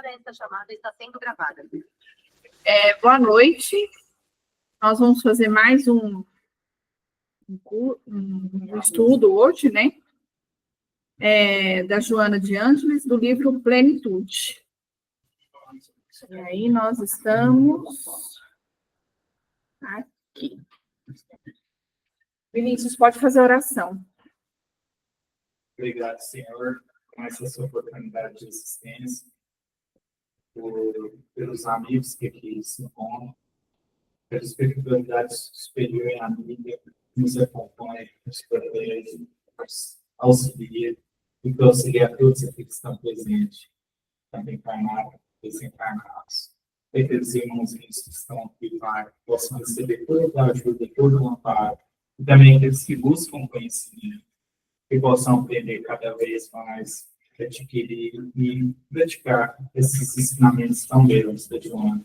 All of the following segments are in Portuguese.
Esta chamada está sendo gravada. Boa noite. Nós vamos fazer mais um estudo hoje, né? Da Joana de Ângeles, do livro Plenitude. E aí nós estamos aqui. Vinícius, pode fazer a oração. Obrigado, Senhor, por essa sua oportunidade de existência, pelos amigos que aqui se encontram, pela espiritualidade superior em amiga, que nos acompanha, nos protege, nos auxilia, e que auxilia a todos aqueles que estão presentes, tanto encarnados, desencarnados. E aqueles irmãos que estão aqui, Pai, possam receber toda a ajuda, todo o amparo, e também aqueles que buscam conhecimento, que possam aprender cada vez mais, adquirir e praticar esses ensinamentos tão belos da Joana.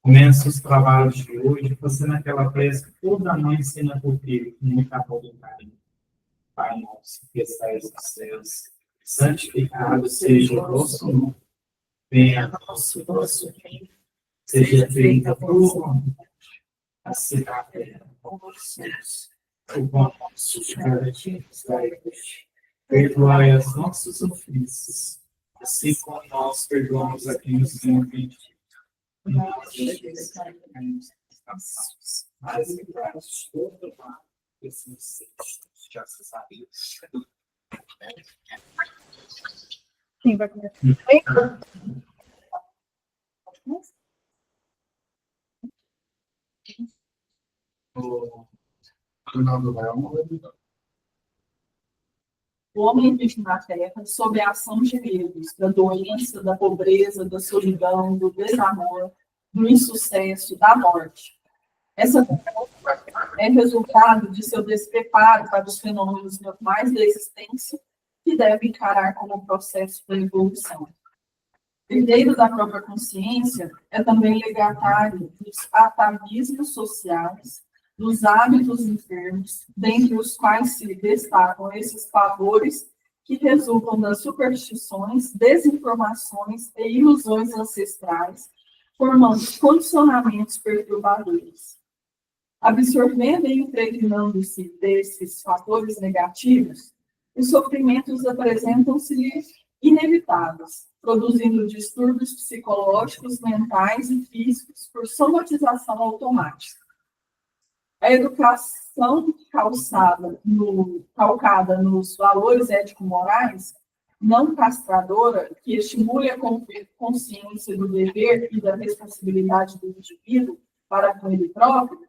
Começa os trabalhos de hoje fazendo aquela prece que toda mãe ensina por filho, com muita amor e carinho. Pai nosso, que estais nos céus, santificado seja o vosso nome. Venha a vosso reino, seja feita a vossa vontade, assim na terra como nos céus. O pão nosso de cada dia nos dai hoje. Perdoai as nossas ofensas, assim como nós perdoamos a quem nos tem ofendido. Não nos deixeis cair em tentações, mas livrai-nos de todo mal, que assim seja. Graças a Deus. Quem vai começar? O homem vive na terra sob a ação de medos, da doença, da pobreza, da solidão, do desamor, do insucesso, da morte. Essa é resultado de seu despreparo para os fenômenos normais da existência que deve encarar como processo da evolução. Herdeiro da própria consciência, é também legatário dos atavismos sociais, dos hábitos enfermos, dentre os quais se destacam esses pavores que resultam das superstições, desinformações e ilusões ancestrais, formando condicionamentos perturbadores. Absorvendo e impregnando-se desses fatores negativos, os sofrimentos apresentam-se inevitáveis, produzindo distúrbios psicológicos, mentais e físicos por somatização automática. A educação calcada nos valores ético-morais, não castradora, que estimule a consciência do dever e da responsabilidade do indivíduo para com ele próprio,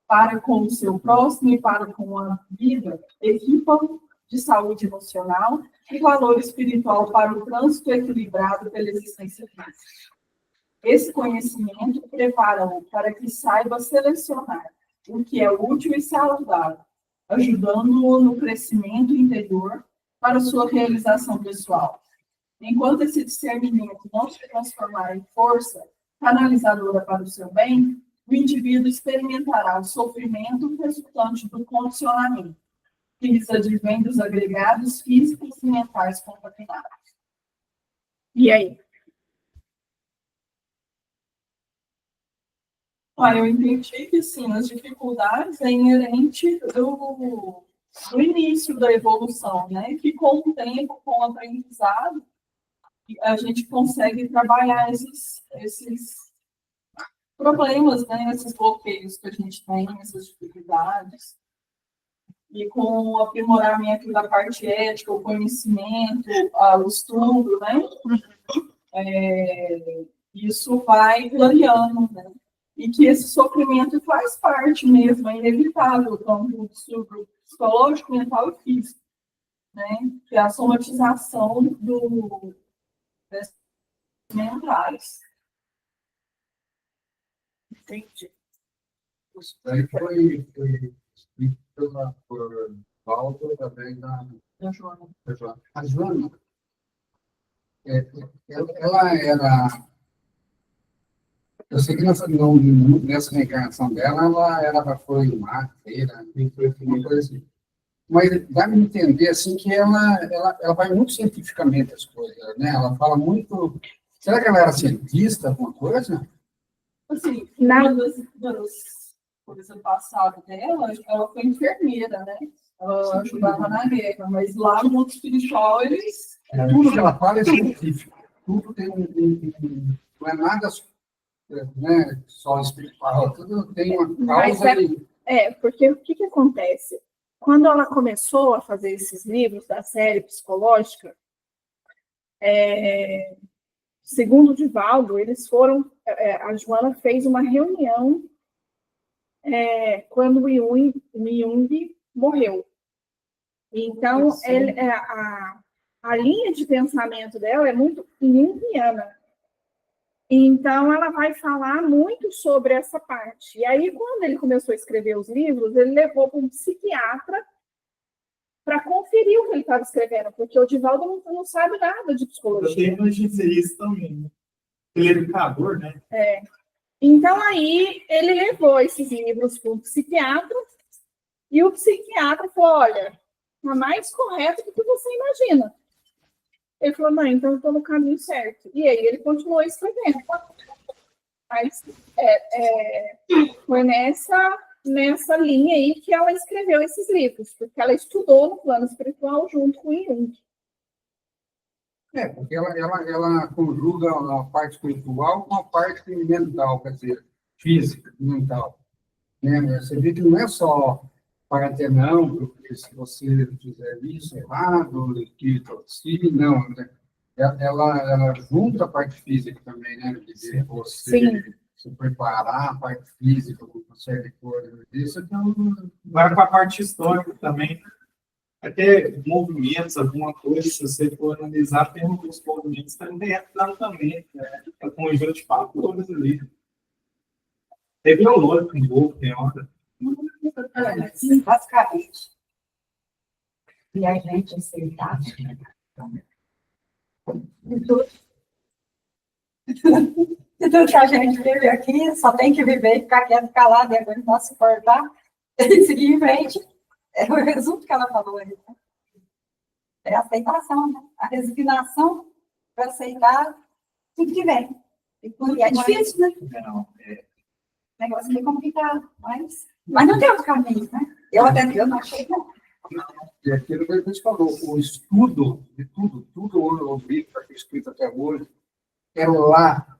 para com o seu próximo e para com a vida, equipam de saúde emocional e valor espiritual para o trânsito equilibrado pela existência física. Esse conhecimento prepara-o para que saiba selecionar o que é útil e saudável, ajudando-o no crescimento interior para sua realização pessoal. Enquanto esse discernimento não se transformar em força canalizadora para o seu bem, o indivíduo experimentará o sofrimento resultante do condicionamento, que lhes advém dos agregados físicos e mentais contaminados. E aí? Eu entendi que, sim, as dificuldades é inerente do início da evolução, né? Que com o tempo, com o aprendizado, a gente consegue trabalhar esses problemas, né? Esses bloqueios que a gente tem, essas dificuldades. E com o aprimoramento da parte ética, o conhecimento, o estudo, né? Isso vai clareando, né? E que esse sofrimento faz parte mesmo, é inevitável, tanto do distúrbio psicológico, mental e físico, né? Que é a somatização desses mentais. Entendi. Isso daí foi escrito por Walter, também da Joana. A Joana, ela era... Eu sei que nessa reencarnação dela, ela foi marqueira, uma coisa assim. Mas dá-me entender assim, que ela vai muito cientificamente as coisas, né? Ela fala muito Será que ela era cientista, alguma coisa? Assim, Na- coisas do passado dela, ela foi enfermeira, né? Ela ajudava na guerra, mas lá no mundo espiritual eles. Tudo que ela fala é científico. Tudo tem não é nada, né, só espiritual. Tudo tem uma Mas causa e... porque o que que acontece? Quando ela começou a fazer esses livros da série psicológica, segundo o Divaldo, eles foram, a Joana fez uma reunião quando o Jung morreu. Então, a linha de pensamento dela é muito junguiana. Então, ela vai falar muito sobre essa parte. E aí, quando ele começou a escrever os livros, ele levou para um psiquiatra para conferir o que ele estava escrevendo, porque o Divaldo não sabe nada de Eu psicologia. tenho imaginado isso também, né? Ele é educador, né? Então, aí, ele levou esses livros para um psiquiatra, e o psiquiatra falou, olha, está mais correto do que você imagina. Ele falou, não, então eu estou no caminho certo. E aí ele continuou escrevendo. Mas foi nessa linha aí que ela escreveu esses livros, porque ela estudou no plano espiritual junto com o Jung. Porque ela conjuga a parte espiritual com a parte mental, quer dizer, física, mental. Né? Você vê que não é só para ter não, porque se você fizer isso errado, que sim, não. Né? Ela junta a parte física também, né? De você se preparar, a parte física, com uma série de coisas. Isso é Vai para a parte histórica também. Até movimentos, alguma coisa, se você for analisar, tem alguns movimentos também também, né? É conjunto de fatores ali. Teve valor com o povo, tem hora. Basicamente. E a gente aceitar. E tudo que a gente vive aqui, só tem que viver e ficar quieto, calado e aguentar suportar e seguir em frente. É o resumo que ela falou aí. É a aceitação, né? A resignação para aceitar tudo que vem. E é difícil, né? Não, O negócio é meio complicado, mas não tem outro caminho, né? Eu não achei, não. E aquilo que a gente falou, o estudo de tudo o livro que foi escrito até hoje, é lá,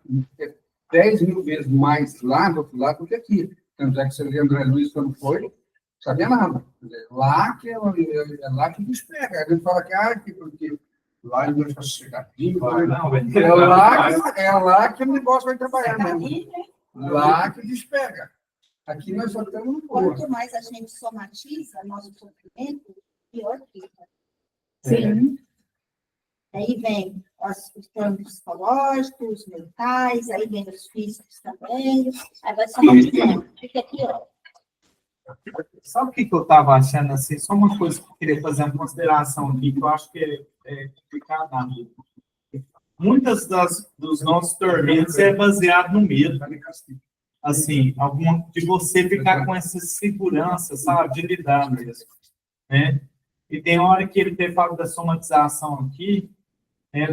10 mil vezes mais lá do outro lado do que aqui. Tanto é que você lê André Luiz quando foi, sabia nada. Lá que é lá que despega. A gente fala que porque lá ele vai chegar aqui, é lá que o negócio vai trabalhar mesmo. Lá que despega. Aqui nós só estamos no corpo. Quanto mais a gente somatiza nosso sofrimento, pior fica. Sim. Aí vem os planos psicológicos, os mentais, aí vem os físicos também, aí vai somatizando. Fica aqui, ó. Sabe o que eu estava achando assim? Só uma coisa que eu queria fazer uma consideração aqui, que eu acho que é complicado na vida. Muitas dos nossos tormentos é baseado no medo. Assim, de você ficar com essa segurança, sabe, de lidar mesmo, né? E tem hora que ele tem falado da somatização aqui,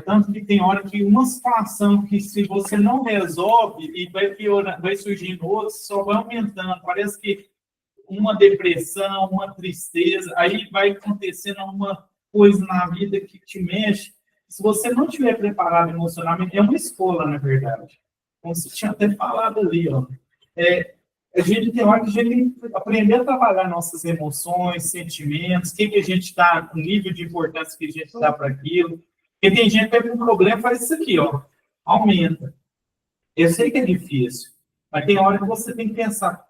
tanto que tem hora que uma situação que se você não resolve e vai piorando, vai surgindo outros, só vai aumentando. Parece que uma depressão, uma tristeza, aí vai acontecendo uma coisa na vida que te mexe. Se você não estiver preparado emocionalmente, é uma escola, na verdade. Como você tinha até falado ali, ó. A gente tem hora que a gente tem que aprender a trabalhar nossas emoções, sentimentos, o que a gente está, o nível de importância que a gente dá para aquilo. Porque tem gente que tem um problema, faz isso aqui, ó, aumenta. Eu sei que é difícil, mas tem hora que você tem que pensar,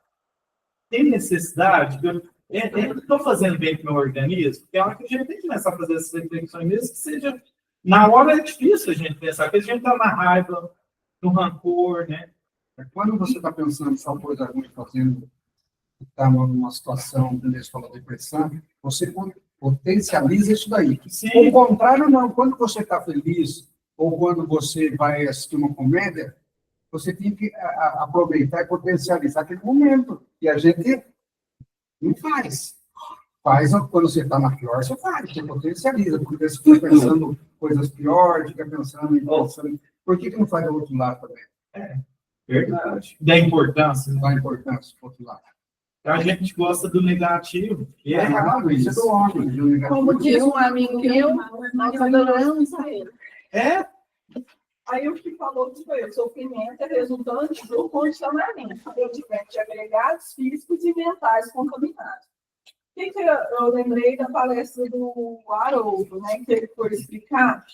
tem necessidade? Eu estou fazendo bem para o meu organismo? Tem hora que a gente tem que começar a fazer essas reflexões, mesmo que seja... Na hora é difícil a gente pensar, porque a gente está na raiva, no rancor, né? Quando você está pensando só coisa ruim, fazendo, está numa situação, como eles falam, depressão, você potencializa isso daí. Sim. Ao contrário, não. Quando você está feliz, ou quando você vai assistir uma comédia, você tem que aproveitar e potencializar aquele momento. E a gente não faz. Faz quando você está na pior, você faz, você potencializa, porque você fica pensando coisas piores, fica pensando em Por que não faz do outro lado também? Verdade. Da importância, né? Dá importância pro outro lado. A gente gosta do negativo. E é errado isso é isso. do homem. do negativo. Como diz um amigo meu, nós adoramos a ele. É, Aí o que falou que foi o sofrimento é resultante do condicionamento, de agregados físicos e mentais contaminados. O que eu lembrei da palestra do Haroldo, né, que ele foi explicar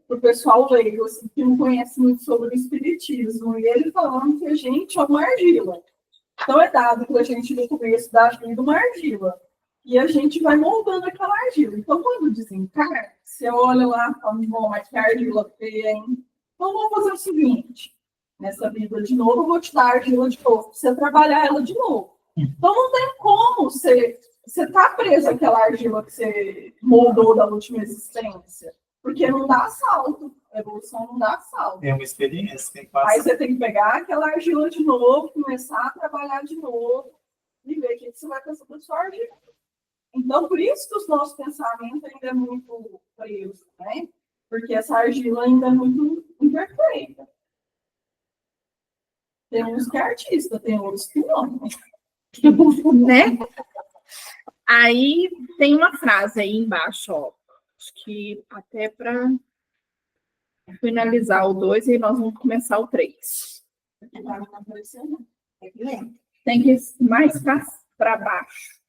para o pessoal leigo, assim, que não conhece muito sobre o espiritismo, e ele falando que a gente é uma argila. Então é dado para a gente no começo da vida uma argila. E a gente vai moldando aquela argila. Então, quando desencarna, você olha lá e fala, bom, mas que argila feia, hein? Então, vamos fazer o seguinte. Nessa vida de novo, eu vou te dar a argila de novo, para você trabalhar ela de novo. Então, não tem como você tá preso àquela argila que você moldou da última existência. Porque não dá salto. A evolução não dá salto. é uma experiência, tem que Aí passar. você tem que pegar aquela argila de novo, começar a trabalhar de novo e ver o que você vai fazer com a sua argila. Então, por isso que os nossos pensamentos ainda é muito preso, né? Porque essa argila ainda é muito imperfeita. Tem uns que é artista, tem outros que não. Né? Aí tem uma frase aí embaixo, ó. Acho que até para finalizar o 2 e nós vamos começar o 3. Tem que ir mais para baixo.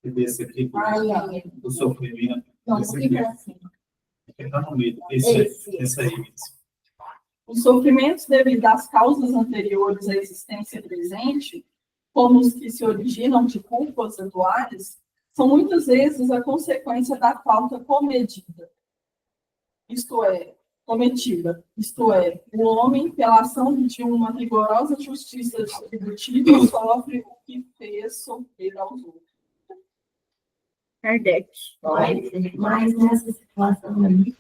E desse aqui, Ai. do sofrimento. Não, Esse fica aqui. assim. Tá no meio. Esse aí mesmo. Os sofrimentos devido às causas anteriores à existência presente, como os que se originam de culpas atuais, são muitas vezes a consequência da falta cometida. Cometida. Isto é, o homem, pela ação de uma rigorosa justiça distributiva, sofre o que fez sofrer aos outros. Kardec. Mas nessa situação aí,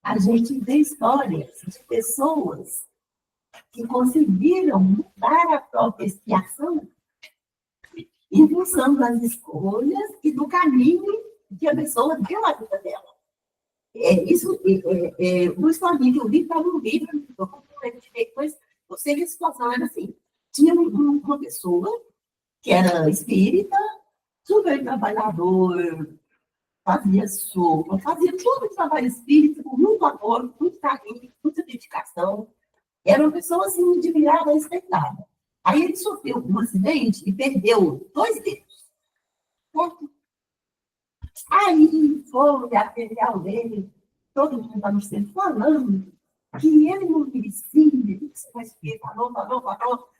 a gente vê histórias de pessoas que conseguiram mudar a própria expiação em função das escolhas e do caminho que a pessoa deu à vida dela. O historinho que eu vi estava no livro, depois você vê a situação, era assim, tinha uma pessoa que era espírita, super trabalhador, fazia sopa, fazia todo o trabalho espírita com muito amor, muito carinho, muita dedicação. Era uma pessoa assim, de mirada respeitada. Aí ele sofreu um acidente e perdeu 2 dedos. Certo? Aí foi material dele, todo mundo estava sempre falando que ele não merecia, falou,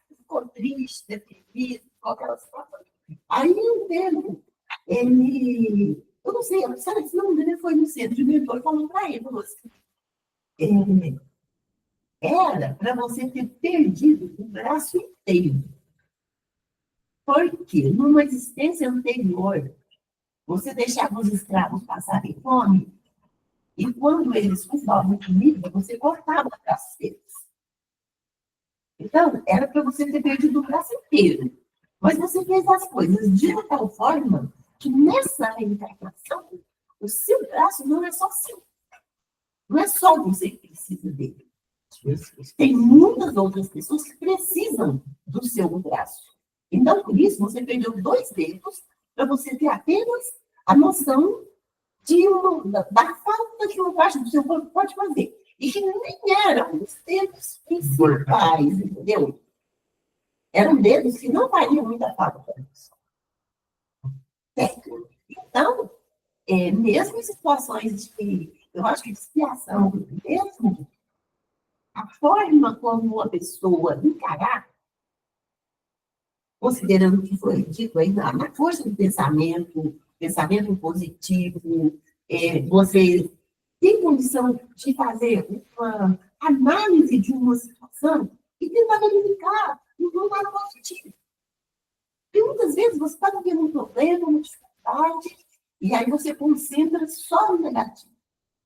ficou triste, deprimido, ficou aquela situação. Aí um tempo, eu não sei, sabe, se não me engano, foi no centro de mentor, falou para ele, falou assim, era para você ter perdido o braço inteiro. Porque numa existência anterior, você deixava os escravos passarem fome, e quando eles culpavam comida, você cortava o braço deles. Então, era para você ter perdido o braço inteiro. Mas você fez as coisas de uma tal forma que nessa reencarnação, o seu braço não é só seu. Não é só você que precisa dele. Tem muitas outras pessoas que precisam do seu braço. Então, por isso, você perdeu 2 dedos para você ter apenas a noção da falta que uma parte do seu corpo pode fazer. E que nem eram os dedos principais, entendeu? Eram dedos que não fariam muita falta para isso. Certo? Então, mesmo em situações de, eu acho que de expiação, mesmo a forma como uma pessoa encarar, considerando o que foi dito aí, na força do pensamento positivo, você tem condição de fazer uma análise de uma situação e tentar verificar no lado positivo. Porque muitas vezes você está vivendo um problema, uma dificuldade, e aí você concentra só no negativo.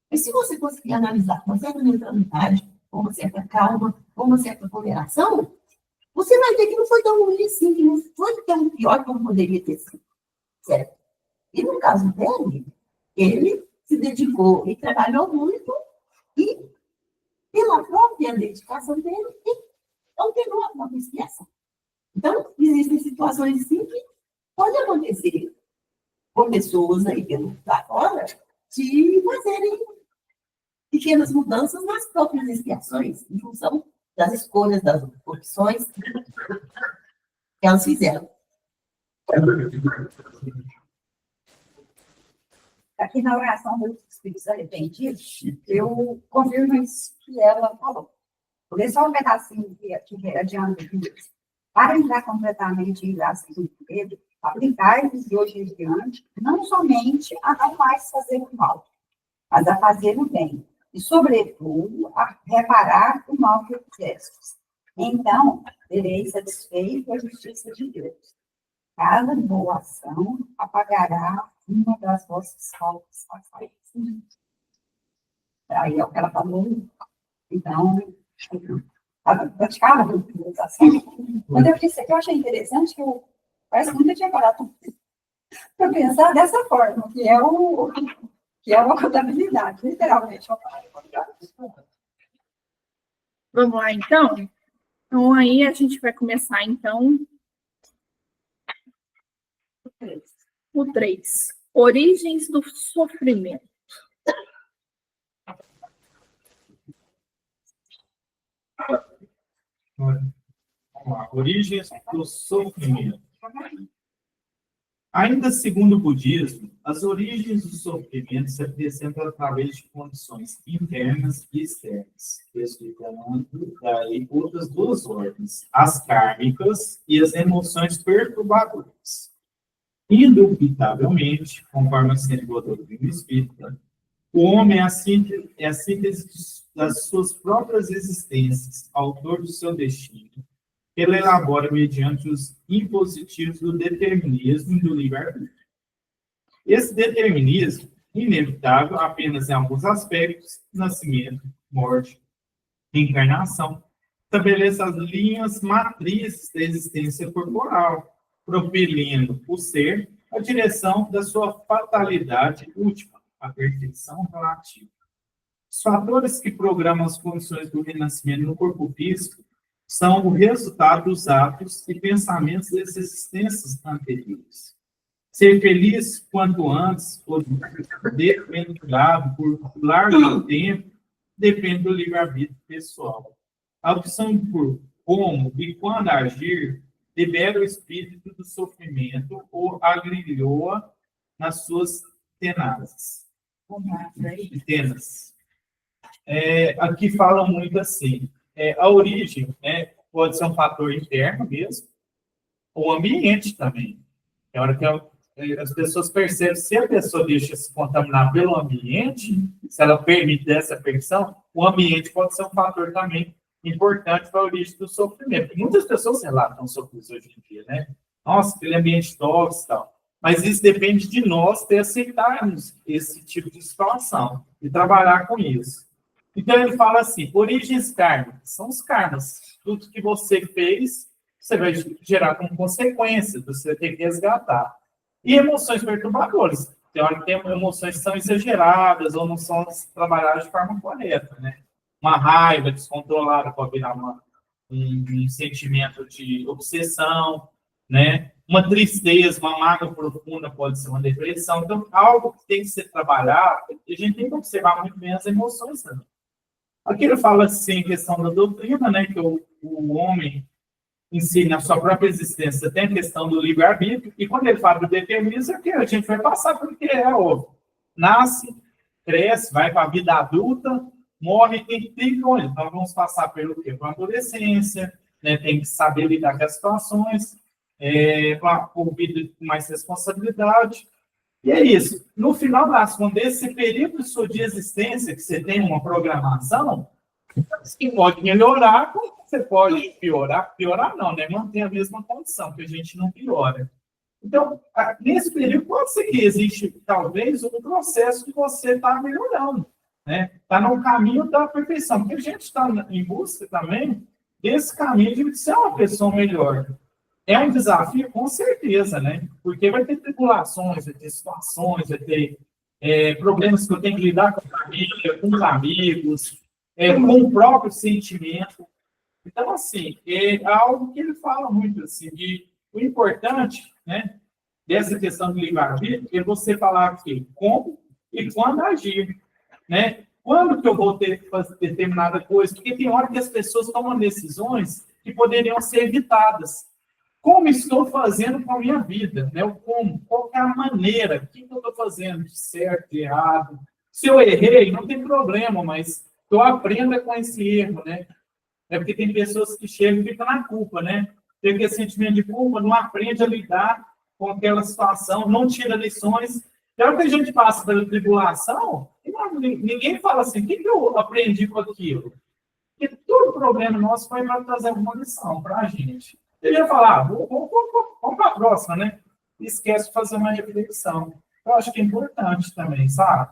Mas se você conseguir analisar com uma certa neutralidade, com uma certa calma, com uma certa ponderação, você vai ver que não foi tão ruim assim, que não foi tão pior como poderia ter sido. Certo? E no caso dele, ele se dedicou e trabalhou muito, e pela própria dedicação dele, ele não pegou a própria expiação. Então, existem situações assim que pode acontecer com pessoas aí pelo lá fora de fazerem pequenas mudanças nas próprias expiações, em função das escolhas, das opções que elas fizeram. Aqui na oração dos Espíritos Arrependidos, eu confirmo isso que ela falou. Vou ler só um pedacinho que é adiante disso. Para entrar completamente em graça do Pedro, aplicai-vos de hoje em diante, não somente a não mais fazer o mal, mas a fazer o bem, e, sobretudo, a reparar o mal que fizestes. Então, tereis satisfeito a justiça de Deus. Cada boa ação apagará uma das vossas faltas passadas. Aí é o que ela falou. Então, praticava a utilização. Quando eu disse que eu achei interessante, que eu parece que nunca tinha parado para pensar dessa forma, que é uma contabilidade, literalmente. Vamos lá, então? Então, aí a gente vai começar, então, o 3. Origens do sofrimento. Vamos lá. Origens do sofrimento. Ainda segundo o budismo, as origens do sofrimento se apresentam através de condições internas e externas, explicando daí outras duas ordens, as kármicas e as emoções perturbadoras. Indubitavelmente, conforme acentua a doutrina espírita, o homem é a síntese das suas próprias existências, autor do seu destino. Ele elabora mediante os impositivos do determinismo e do livre-arbítrio. Esse determinismo, inevitável apenas em alguns aspectos, nascimento, morte, reencarnação, estabelece as linhas matrizes da existência corporal, propelindo o ser à direção da sua fatalidade última, a perfeição relativa. Os fatores que programam as condições do renascimento no corpo físico são o resultado dos atos e pensamentos das existências anteriores. Ser feliz quanto antes, ou desventurado por largo tempo, depende do livre-arbítrio pessoal. A opção por como e quando agir libera o espírito do sofrimento ou agrilhoa nas suas tenazes. Aqui fala muito assim, a origem, né, pode ser um fator interno mesmo, o ambiente também. É hora que as pessoas percebem, se a pessoa deixa se contaminar pelo ambiente, se ela permite essa permissão, o ambiente pode ser um fator também importante para a origem do sofrimento. Muitas pessoas relatam sobre isso hoje em dia, né? Nossa, aquele ambiente tóxico e tal. Mas isso depende de nós ter aceitarmos esse tipo de situação e trabalhar com isso. Então, ele fala assim, origens kármicas, são os karmas. Tudo que você fez, você vai gerar como consequência, você vai ter que resgatar. E emoções perturbadoras. Tem hora que tem emoções que são exageradas ou não são trabalhadas de forma correta, né? Uma raiva descontrolada pode virar um sentimento de obsessão, né? Uma tristeza, uma mágoa profunda pode ser uma depressão. Então, algo que tem que ser trabalhado, a gente tem que observar muito bem as emoções também. Aqui ele fala assim, em questão da doutrina, né, que o homem ensina a sua própria existência, tem a questão do livre-arbítrio, e quando ele fala do determinismo, é que a gente vai passar porque é óbvio. Nasce, cresce, vai para a vida adulta, morre e tem que ter controle. Então, vamos passar pelo quê? Por adolescência, né, tem que saber lidar com as situações, por vida com mais responsabilidade. E é isso. No final das contas, esse período de existência, que você tem uma programação, você pode melhorar, você pode piorar. Piorar não, né? Manter a mesma condição, que a gente não piora. Então, nesse período, pode ser que existe, talvez, um processo que você está melhorando, né? Está no caminho da perfeição. Porque a gente está em busca também desse caminho de ser uma pessoa melhor. É um desafio, com certeza, né? Porque vai ter tribulações, vai ter situações, vai ter problemas que eu tenho que lidar com a família, com os amigos, com o próprio sentimento. Então, assim, é algo que ele fala muito, assim, de o importante, né, dessa questão do livre-arbítrio é você falar aqui como e quando agir, né? Quando que eu vou ter que fazer determinada coisa? Porque tem hora que as pessoas tomam decisões que poderiam ser evitadas. Como estou fazendo com a minha vida, né? O como, qual é a maneira, o que eu estou fazendo de certo, de errado. Se eu errei, não tem problema, mas eu aprendo com esse erro, né? É porque tem pessoas que chegam e ficam na culpa, né? Tem aquele sentimento de culpa, não aprende a lidar com aquela situação, não tira lições. Então, que a gente passa pela tribulação, ninguém fala assim, o que eu aprendi com aquilo? Porque todo problema nosso foi para trazer alguma lição para a gente. Eu ia falar, vamos para a próxima, né? Esquece de fazer uma reflexão. Eu acho que é importante também, sabe?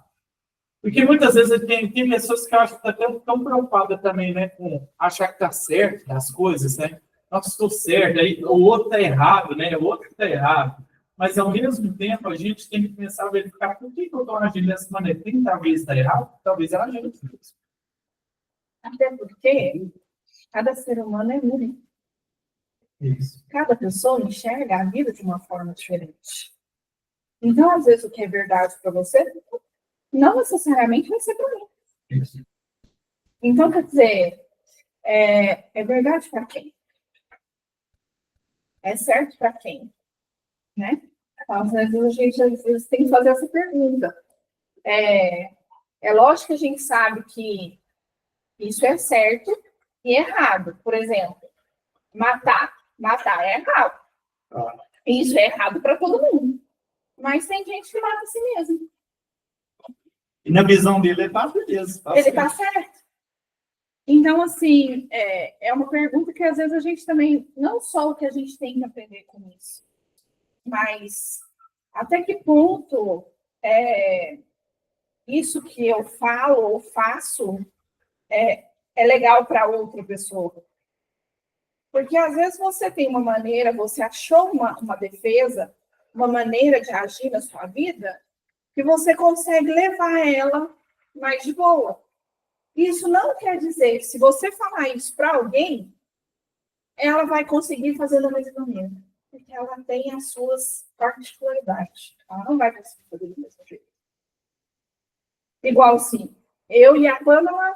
Porque muitas vezes tem pessoas que eu acho que estão tão preocupadas também, né, com achar que está certo das coisas, né? Nossa, estou certo, aí o outro está errado, né? O outro está errado. Mas, ao mesmo tempo, a gente tem que pensar, verificar por que eu estou agindo dessa maneira. Tem talvez está errado, talvez ela agindo mesmo. Até porque cada ser humano é único. Isso. Cada pessoa enxerga a vida de uma forma diferente. Então, às vezes, o que é verdade para você, não necessariamente vai ser para mim. Isso. Então, quer dizer, é verdade para quem? É certo para quem? Né? Então, às vezes, a gente às vezes, tem que fazer essa pergunta. É lógico que a gente sabe que isso é certo e errado. Por exemplo, matar é errado. Isso é errado para todo mundo. Mas tem gente que mata a si mesmo. E na visão dele, ele está beleza. Ele está certo. Então, assim, é uma pergunta que às vezes a gente também, não só o que a gente tem que aprender com isso, mas até que ponto isso que eu falo ou faço é legal para outra pessoa. Porque às vezes você tem uma maneira, você achou uma defesa, uma maneira de agir na sua vida, que você consegue levar ela mais de boa. Isso não quer dizer que se você falar isso para alguém, ela vai conseguir fazer da mesma maneira. Porque ela tem as suas particularidades. Ela não vai conseguir fazer do mesmo jeito. Igual assim, eu e a Pamela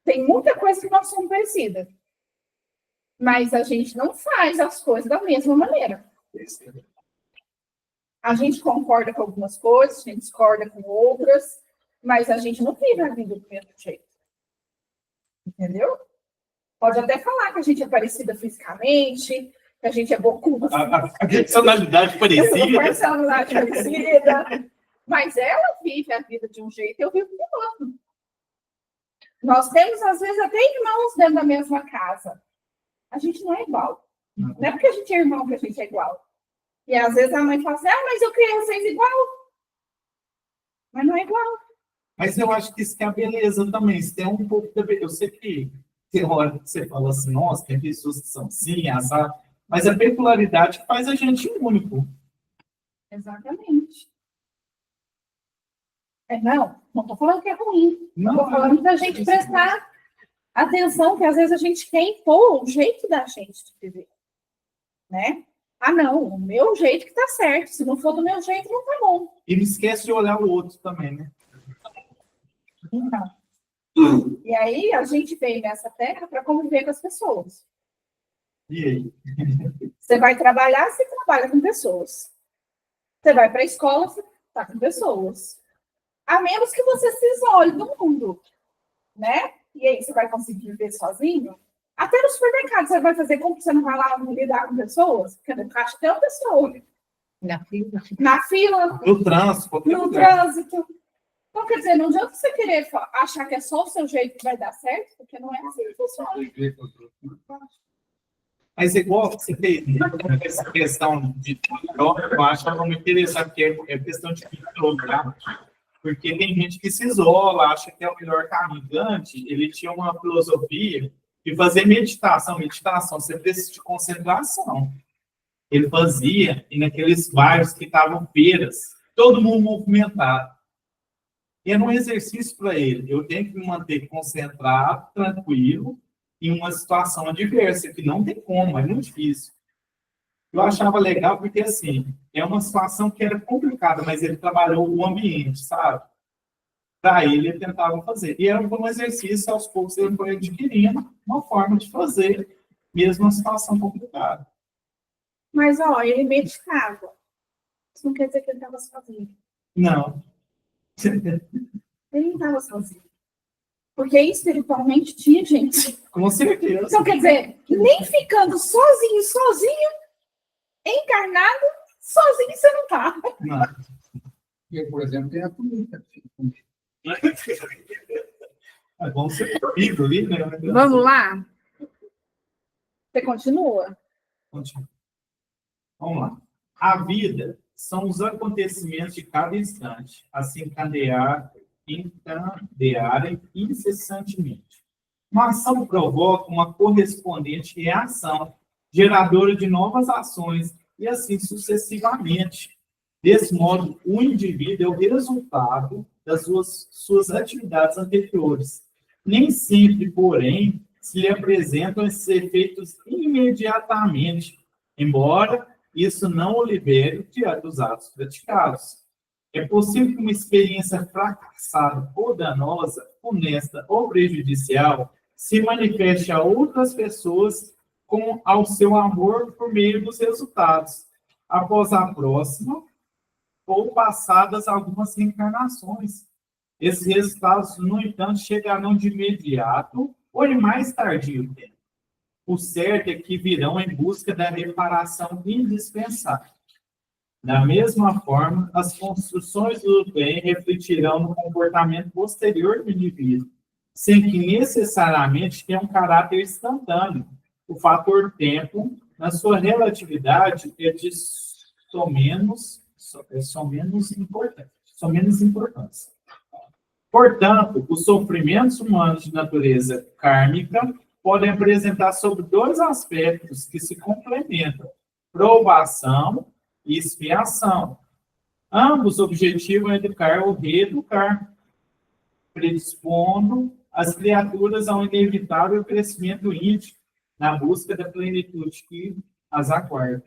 tem muita coisa que nós somos parecidas. Mas a gente não faz as coisas da mesma maneira. A gente concorda com algumas coisas, a gente discorda com outras, mas a gente não vive a vida do mesmo jeito. Entendeu? Pode até falar que a gente é parecida fisicamente, que a gente é bocuda. A personalidade parecida. Personalidade parecida. Mas ela vive a vida de um jeito e eu vivo de outro. Nós temos, às vezes, até irmãos dentro da mesma casa. A gente não é igual. Não é porque a gente é irmão que a gente é igual. E às vezes a mãe fala assim, mas eu criei vocês igual. Mas não é igual. Mas eu acho que isso que é a beleza também. Isso tem um pouco da beleza. Eu sei que tem hora que você fala assim, nossa, tem pessoas que são assim, assado. Mas a peculiaridade que faz a gente único. Exatamente. Não estou falando que é ruim. Não, Estou falando da gente prestar atenção, que às vezes a gente quer impor o jeito da gente de viver. Né? Não, o meu jeito que está certo. Se não for do meu jeito, não está bom. E não esquece de olhar o outro também, né? Então. E aí a gente veio nessa terra para conviver com as pessoas. E aí? Você vai trabalhar, você trabalha com pessoas. Você vai para a escola, você está com pessoas. A menos que você se isole do mundo, né? E aí você vai conseguir viver sozinho? Até no supermercado você vai fazer como você não vai lá lidar com pessoas? Porque no caixa tem uma pessoa. Na fila. Na fila. No trânsito. No trânsito. Então, quer dizer, não adianta você querer achar que é só o seu jeito que vai dar certo, porque não é assim que funciona. Mas igual você tem essa questão de eu acho muito interessante, porque é questão de controle, tá? Porque tem gente que se isola, acha que é o melhor caminho. Dante, ele tinha uma filosofia de fazer meditação. Meditação, você precisa de concentração. Ele fazia, e naqueles bairros que estavam feiras, todo mundo movimentado. E é um exercício para ele. Eu tenho que me manter concentrado, tranquilo, em uma situação adversa, que não tem como, é muito difícil. Eu achava legal porque, assim, é uma situação que era complicada, mas ele trabalhou o ambiente, sabe? Para ele tentava fazer. E era um exercício, aos poucos ele foi adquirindo uma forma de fazer, mesmo uma situação complicada. Mas, ó, ele meditava. Isso não quer dizer que ele estava sozinho. Não. Ele não estava sozinho. Porque espiritualmente tinha gente. Com certeza. Então, quer dizer, nem ficando sozinho, encarnado, sozinho você não tá. Não. Eu, por exemplo, tenho a polícia. Vamos ser comigo ali, né? Vamos lá? Você continua? Continua. Vamos lá. A vida são os acontecimentos de cada instante, a se encadearem incessantemente. Uma ação provoca uma correspondente reação, geradora de novas ações, e assim sucessivamente. Desse modo, o indivíduo é o resultado das suas atividades anteriores. Nem sempre, porém, se lhe apresentam esses efeitos imediatamente, embora isso não o libere diante dos atos praticados. É possível que uma experiência fracassada ou danosa, honesta ou prejudicial, se manifeste a outras pessoas com ao seu amor por meio dos resultados, após a próxima ou passadas algumas reencarnações. Esses resultados, no entanto, chegarão de imediato ou em mais tardio tempo. O certo é que virão em busca da reparação indispensável. Da mesma forma, as construções do bem refletirão no comportamento posterior do indivíduo, sem que necessariamente tenha um caráter instantâneo. O fator tempo, na sua relatividade, é de menos importância. Portanto, os sofrimentos humanos de natureza kármica podem apresentar sobre dois aspectos que se complementam: provação e expiação. Ambos objetivos educar ou reeducar, predispondo as criaturas a um inevitável crescimento íntimo na busca da plenitude que as aguarda.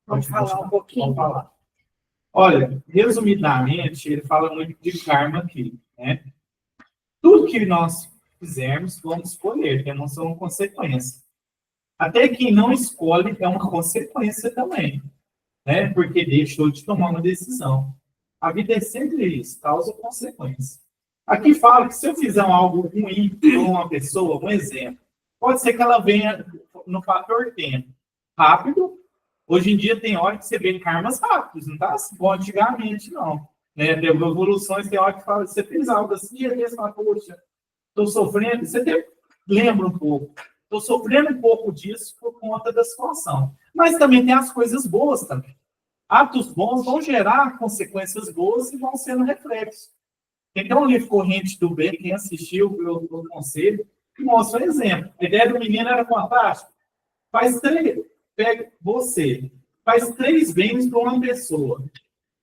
Vamos falar um pouquinho? Vamos falar. Olha, resumidamente, ele fala muito de karma aqui, né? Tudo que nós fizermos, vamos escolher, que não são consequências. Até quem não escolhe é uma consequência também, né? Porque deixou de tomar uma decisão. A vida é sempre isso, causa e consequência. Aqui fala que se eu fizer algo ruim com uma pessoa, um exemplo, pode ser que ela venha no fator tempo. Rápido. Hoje em dia tem hora que você vê karmas rápidos, não tá assim, bom antigamente, não. Né? Tem evoluções, tem hora que fala, você fez algo assim, e você fala, poxa, estou sofrendo, lembra um pouco, estou sofrendo um pouco disso por conta da situação. Mas também tem as coisas boas também. Atos bons vão gerar consequências boas e vão sendo reflexos. Tem um livro Corrente do Bem, quem assistiu, eu conselho, que mostra um exemplo. A ideia do menino era fantástica. Pega você, faz 3 bens para uma pessoa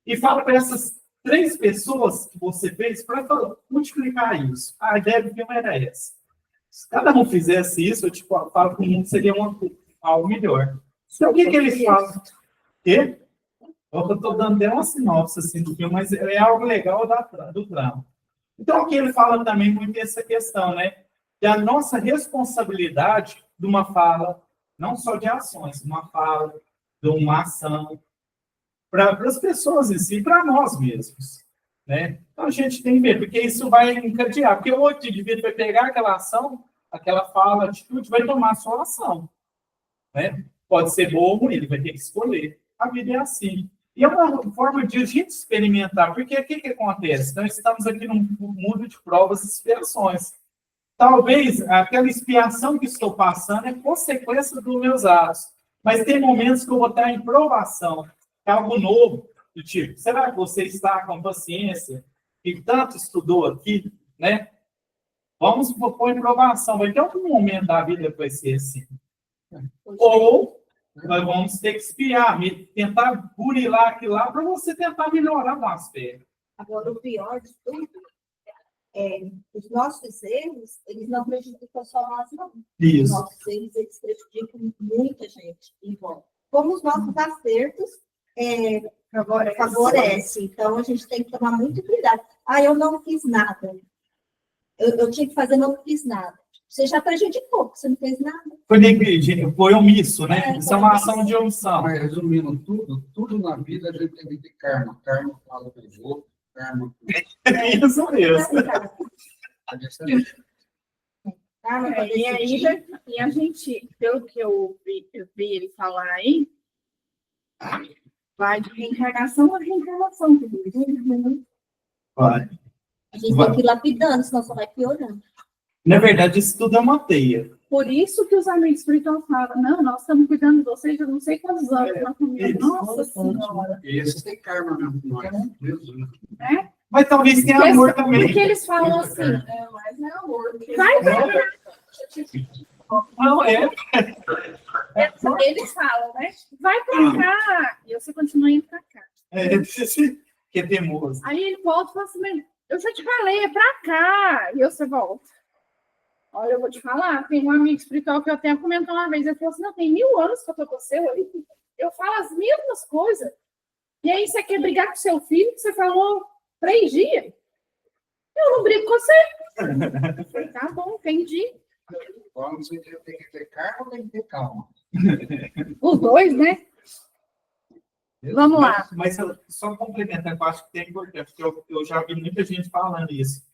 e fala para essas 3 pessoas que você fez para multiplicar isso. A ideia do filme era essa. Se cada um fizesse isso, eu falo que o mundo seria algo melhor. Então, o que eles fazem? Quê? Eu estou dando até uma sinopse assim, do filme, mas é algo legal do drama. Então, aqui ele fala também muito essa questão, né? Da nossa responsabilidade de uma fala, não só de ações, uma fala, de uma ação, para as pessoas em si, para nós mesmos. Né? Então, a gente tem que ver, porque isso vai encadear. Porque o outro indivíduo vai pegar aquela ação, aquela fala, atitude, vai tomar a sua ação. Né? Pode ser boa ou ruim, ele vai ter que escolher. A vida é assim. E é uma forma de a gente experimentar, porque o que acontece? Nós estamos aqui num mundo de provas e expiações. Talvez aquela expiação que estou passando é consequência dos meus atos, mas tem momentos que eu vou estar em provação, é algo novo, do tipo, será que você está com paciência e tanto estudou aqui, né? Vamos pôr em provação, vai ter algum momento da vida que vai ser assim. Ou Nós vamos ter que espiar, tentar burilar aquilo lá para você tentar melhorar o aspecto. Agora, o pior de tudo os nossos erros, eles não prejudicam só nós, não. Os Isso. nossos erros, eles prejudicam muita gente em volta. Como os nossos acertos favorecem. Então, a gente tem que tomar muito cuidado. Ah, eu não fiz nada. Eu tinha que fazer, não fiz nada. Você já prejudicou, porque você não fez nada. Foi negligente, foi omisso, né? Isso é uma ação de omissão. Mas, resumindo, tudo na vida a gente tem que ter karma. Karma fala pelos outros, karma. É isso mesmo. E a gente, pelo que eu vi ele falar aí, vai de reencarnação a reencarnação. Vai. A gente tem que ir lapidando, senão só vai piorando. Na verdade, isso tudo é uma teia. Por isso que os amigos espirituais falam, não, nós estamos cuidando de vocês, eu não sei quantos anos. Isso. Nossa Senhora. E esses têm karma mesmo. Nós. Jesus. Né? Mas talvez tenha amor também. Porque eles falam assim, Mas não é amor. vai pra cá. Não é. Eles falam, né? Vai pra cá. E você continua indo pra cá. Que é teimoso. Aí ele volta e fala assim, mas eu já te falei, é pra cá. E você volta. Olha, eu vou te falar, tem um amigo espiritual que eu até comentou uma vez, ele falou assim, não, tem 1000 anos que eu tô com você, eu falo as mesmas coisas. E aí você quer brigar com seu filho, que você falou 3 dias. Eu não brigo com você. Eu falei, tá bom, entendi. Então, você tem que ter karma ou tem que ter calma? Os dois, né? Vamos lá. Mas só complementar, que eu acho que é importante, porque eu já vi muita gente falando isso.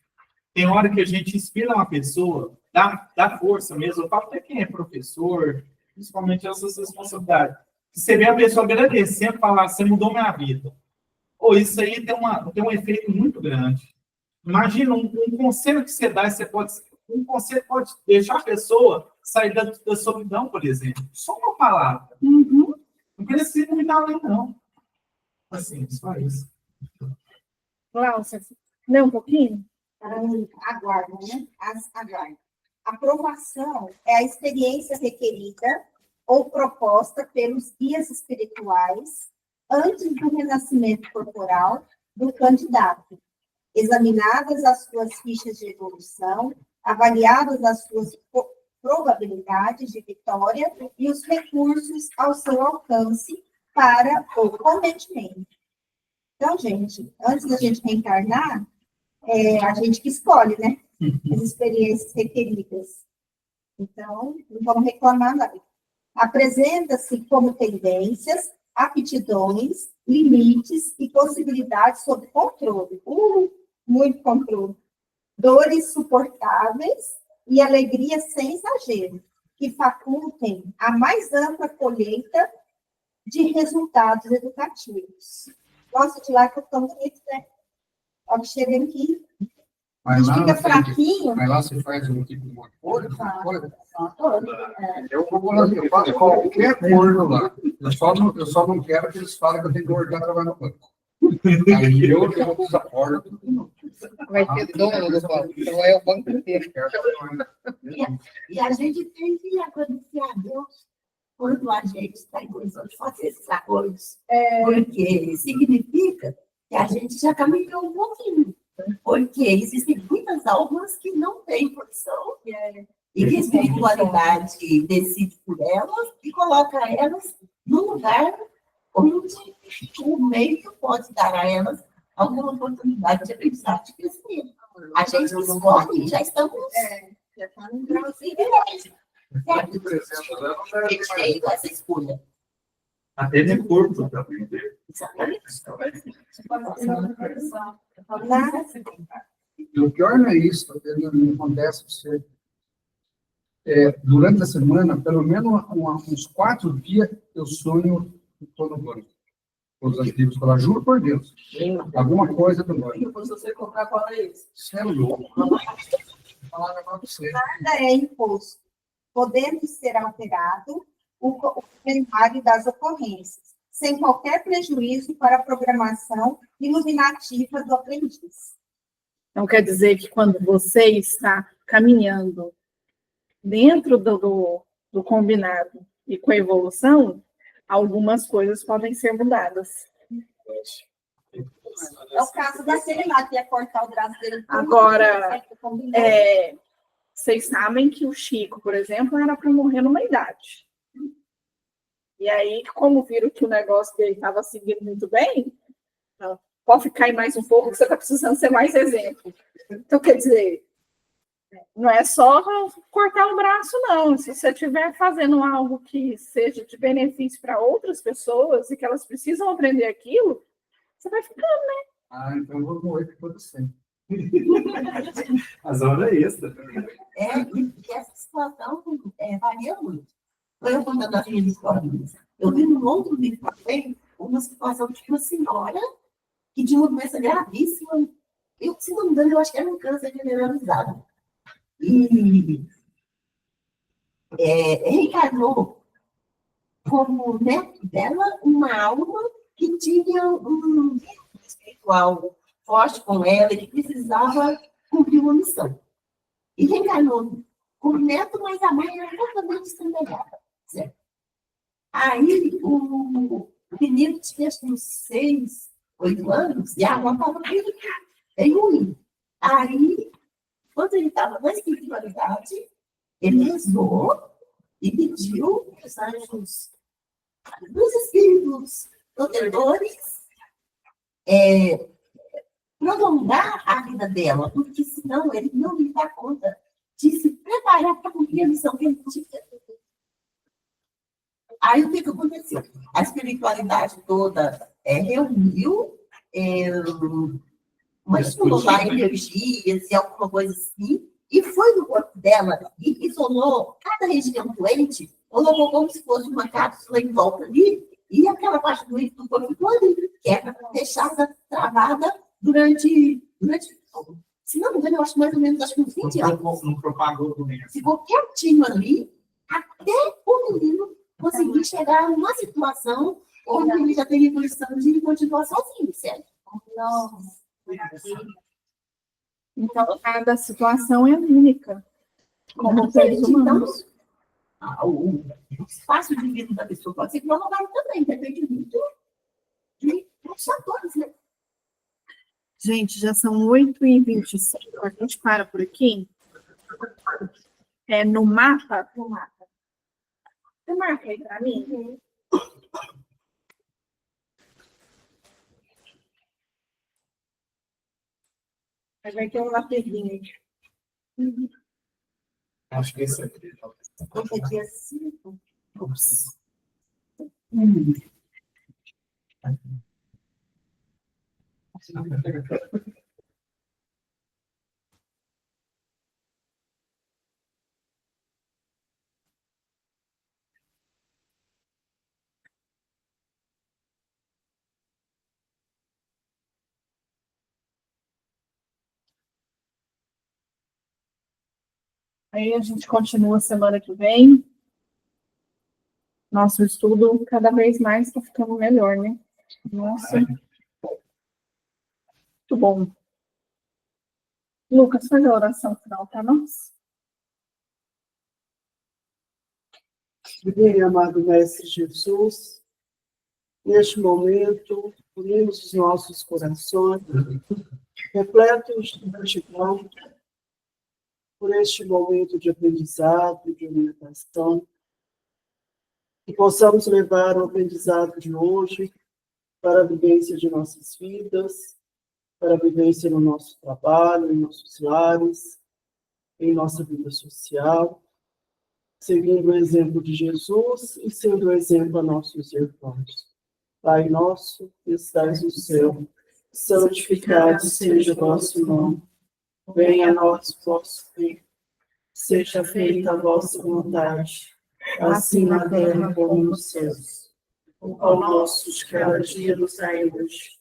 Tem hora que a gente inspira uma pessoa, dá força mesmo. Eu falo até quem é professor, principalmente essas responsabilidades. Você vê a pessoa agradecendo, falar, você mudou minha vida. Ou isso aí tem um efeito muito grande. Imagina um conselho que você dá, um conselho pode deixar a pessoa sair da solidão, por exemplo. Só uma palavra. Uhum. Não precisa muito além, não. Assim, só isso. Glaucia, lê um pouquinho? Aguardam, né? Aguardam. Aprovação é a experiência requerida ou proposta pelos guias espirituais antes do renascimento corporal do candidato, examinadas as suas fichas de evolução, avaliadas as suas probabilidades de vitória e os recursos ao seu alcance para o cometimento. Então, gente, antes da gente reencarnar, a gente que escolhe, né? As experiências requeridas. Então, não vamos reclamar nada. Apresenta-se como tendências, aptidões, limites e possibilidades sob controle. Muito controle. Dores suportáveis e alegria sem exagero, que facultem a mais ampla colheita de resultados educativos. Nossa, de lá que eu estou bonito, né? Ó, que chega aqui. A gente fica fraquinho. Mas lá você faz um tipo de uma folha? Eu faço qualquer cor lá. Eu só não quero que eles falem que eu tenho que orgar trabalhar no banco. Aí eu desacordo. Vai ter dono do banco, então é o banco inteiro. E a gente tem que agradecer a Deus quando a gente está em condição de fazer esses acordos. Porque significa que a gente já caminhou um pouquinho. Porque existem muitas almas que não têm condição e que a espiritualidade decide por elas e coloca elas no lugar onde o meio pode dar a elas alguma oportunidade de aprendizagem de crescimento. A gente escolhe e já estamos já está num grauzinho de feito essa escolha. Até de corpo também. E o pior não é isso, não acontece você. Durante a semana, pelo menos uns 4 dias, eu sonho que estou no banco. Os antigos falam, juro por Deus. Alguma coisa do banco. Depois você comprar, qual é isso? Você é louco. Vou falar um negócio pra você. Nada é imposto, podendo ser alterado o calendário das ocorrências, sem qualquer prejuízo para a programação iluminativa do aprendiz. Então, quer dizer que quando você está caminhando dentro do combinado e com a evolução, algumas coisas podem ser mudadas. É o caso daquele lá que ia cortar o braço dele. Agora, vocês sabem que o Chico, por exemplo, era para morrer numa idade. E aí, como viram que o negócio dele estava seguindo muito bem, pode ficar aí mais um pouco, que você está precisando ser mais exemplo. Então, quer dizer, não é só cortar o braço, não. Se você estiver fazendo algo que seja de benefício para outras pessoas e que elas precisam aprender aquilo, você vai ficando, né? Ah, então eu vou morrer por você. As horas é extra. E essa situação varia muito. Foi eu contando as minhas histórias. Eu vi num outro vídeo também uma situação de uma senhora que tinha uma doença gravíssima. Eu, se não me engano, eu acho que era um câncer generalizado. E reencarnou como neto dela uma alma que tinha um vínculo espiritual forte com ela e que precisava cumprir uma missão. E reencarnou como neto, mas a mãe era totalmente descendegada, certo? Aí o menino tinha uns 6, 8 anos e a avó estava bem ruim. Aí, quando ele estava na espiritualidade, ele rezou e pediu para os anjos, dos espíritos protetores, prolongar a vida dela, porque senão ele não ia dar conta de se preparar para cumprir a missão que ele tinha. Aí o que aconteceu? A espiritualidade toda reuniu manipulou lá energias e alguma coisa assim, e foi no corpo dela e isolou cada região doente, colocou como se fosse uma cápsula em volta ali, e aquela parte doente do corpo todo, que era fechada, travada, durante se não me engano, eu acho mais ou menos, acho que uns 20 anos. Não propagou doença. Ficou quietinho ali, até o menino conseguir chegar numa situação onde ele já teria condição de continuar sozinho, certo? Nossa. Então, cada situação é única, como seres humanos. O espaço de vida da pessoa pode ser prolongado também, depende muito de muitos fatores, né? Gente, já são 8h25, a gente para por aqui. No mapa? No mapa. Você marca aí para mim? Aí vai ter um lapisinho. Acho que esse aqui. Hoje é dia 5. Ups. Aí a gente continua semana que vem. Nosso estudo cada vez mais está ficando melhor, né? Nossa. Muito bom. Lucas, faz a oração final para nós. Bem, amado Mestre Jesus, neste momento, unimos os nossos corações, repletos de gratidão por este momento de aprendizado, de orientação, que possamos levar o aprendizado de hoje para a vivência de nossas vidas, para a vivência no nosso trabalho, em nossos lares, em nossa vida social, seguindo o exemplo de Jesus e sendo exemplo a nossos irmãos. Pai nosso, que estais no céu, santificado seja o vosso nome. Venha a nós o vosso reino. Seja feita a vossa vontade, assim na terra como nos céus. O pão nosso de cada dia nos dai hoje.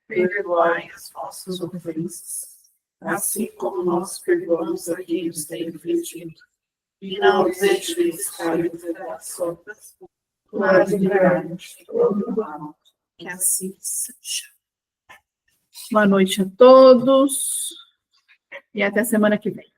Perdoai as vossas ofensas, assim como nós perdoamos a quem nos tem ofendido. E não nos deixeis cair em tentações, mas livrai-nos de todo mal. Que assim seja. Boa noite a todos e até semana que vem.